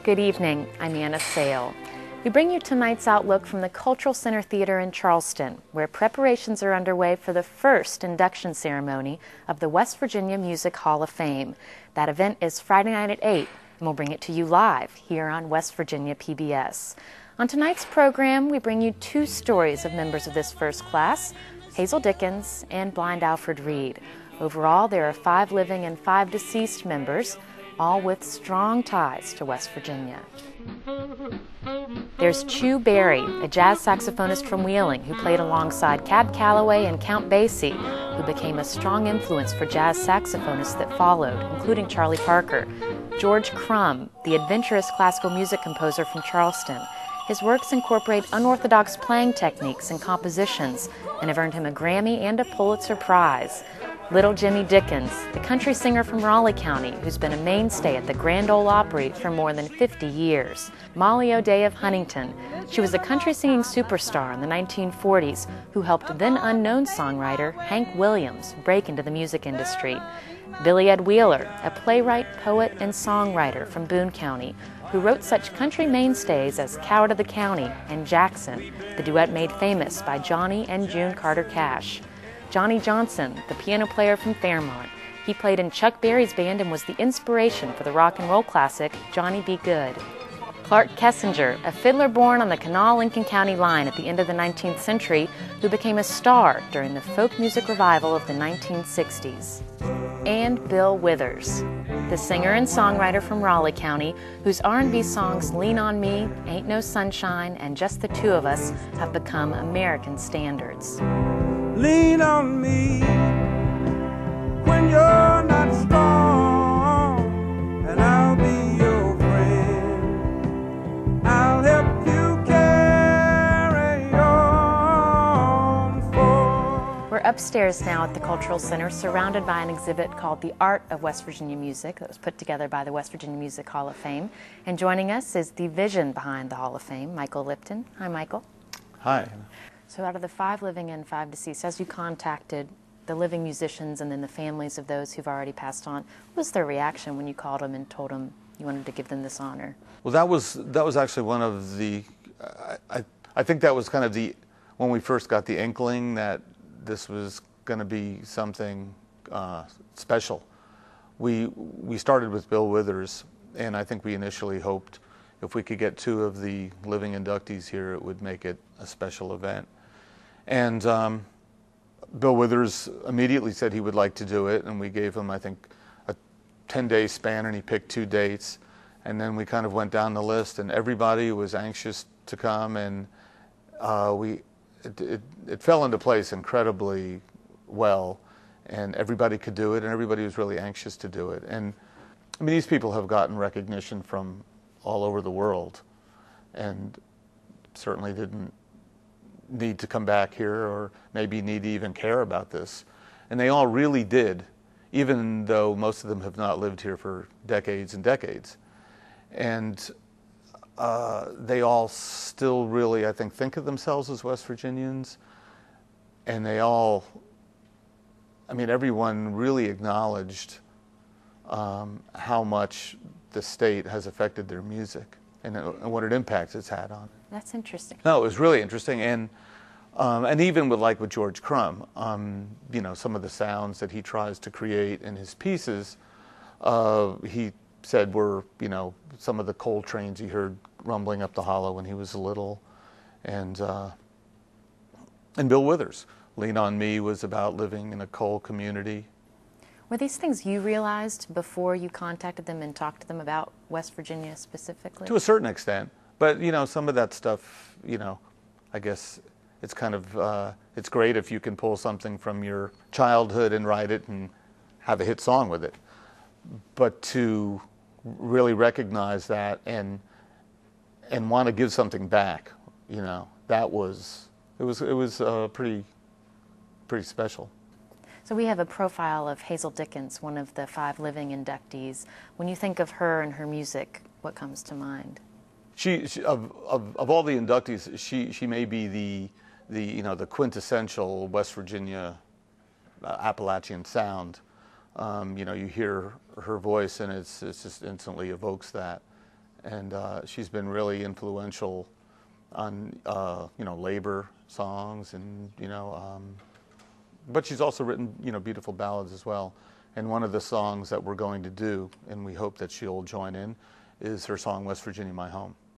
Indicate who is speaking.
Speaker 1: Good evening, I'm Anna Sale. We bring you tonight's outlook from the Cultural Center Theater in Charleston, where preparations are underway for the first induction ceremony of the West Virginia Music Hall of Fame. That event is Friday night at 8, and we'll bring it to you live here on West Virginia PBS. On tonight's program, we bring you two stories of members of this first class, Hazel Dickens and Blind Alfred Reed. Overall, there are 5 living and 5 deceased members, all with strong ties to West Virginia. There's Chu Berry, a jazz saxophonist from Wheeling who played alongside Cab Calloway and Count Basie, who became a strong influence for jazz saxophonists that followed, including Charlie Parker. George Crumb, the adventurous classical music composer from Charleston. His works incorporate unorthodox playing techniques and compositions and have earned him a Grammy and a Pulitzer Prize. Little Jimmy Dickens, the country singer from Raleigh County who's been a mainstay at the Grand Ole Opry for more than 50 years. Molly O'Day of Huntington. She was a country singing superstar in the 1940s who helped then unknown songwriter Hank Williams break into the music industry. Billy Ed Wheeler, a playwright, poet, and songwriter from Boone County who wrote such country mainstays as Coward of the County and Jackson, the duet made famous by Johnny and June Carter Cash. Johnny Johnson, the piano player from Fairmont. He played in Chuck Berry's band and was the inspiration for the rock and roll classic Johnny Be Good. Clark Kessinger, a fiddler born on the Kanawha-Lincoln County line at the end of the 19th century, who became a star during the folk music revival of the 1960s. And Bill Withers, the singer and songwriter from Raleigh County, whose R&B songs Lean on Me, Ain't No Sunshine, and Just the Two of Us have become American standards.
Speaker 2: Lean on me when you're not strong, and I'll be your friend. I'll help you carry on for.
Speaker 1: We're upstairs now at the Cultural Center, surrounded by an exhibit called The Art of West Virginia Music that was put together by the West Virginia Music Hall of Fame. And joining us is the vision behind the Hall of Fame, Michael Lipton. Hi, Michael.
Speaker 3: Hi.
Speaker 1: So out of the 5 living and 5 deceased, as you contacted the living musicians and then the families of those who've already passed on, what was their reaction when you called them and told them you wanted to give them this honor?
Speaker 3: Well, that was actually one of the, I think that was kind of when we first got the inkling that this was going to be something special. We started with Bill Withers, and I think we initially hoped if we could get 2 of the living inductees here, it would make it a special event. And Bill Withers immediately said he would like to do it, and we gave him, I think, a 10-day span, and he picked 2 dates. And then we kind of went down the list, and everybody was anxious to come, and it fell into place incredibly well, and everybody could do it, and everybody was really anxious to do it. And I mean, these people have gotten recognition from all over the world, and certainly didn't need to come back here or maybe need to even care about this. And they all really did, even though most of them have not lived here for decades and decades. And they all still really, I think of themselves as West Virginians. And they all, I mean, everyone really acknowledged how much the state has affected their music and what an impact it's had on it.
Speaker 1: That's interesting.
Speaker 3: No, it was really interesting, and even with George Crumb, you know, some of the sounds that he tries to create in his pieces, he said were, you know, some of the coal trains he heard rumbling up the hollow when he was little, and Bill Withers, Lean on Me was about living in a coal community.
Speaker 1: Were these things you realized before you contacted them and talked to them about West Virginia specifically?
Speaker 3: To a certain extent. But, you know, some of that stuff, you know, I guess it's kind of, it's great if you can pull something from your childhood and write it and have a hit song with it. But to really recognize that and want to give something back, you know, that was, it was pretty special.
Speaker 1: So we have a profile of Hazel Dickens, one of the 5 living inductees. When you think of her and her music, what comes to mind?
Speaker 3: She of all the inductees, she may be the you know, the quintessential West Virginia Appalachian sound. You know, you hear her voice and it's just instantly evokes that. and she's been really influential on labor songs, and but she's also written beautiful ballads as well. And one of the songs that we're going to do, and we hope that she'll join in, is her song "West Virginia, My Home."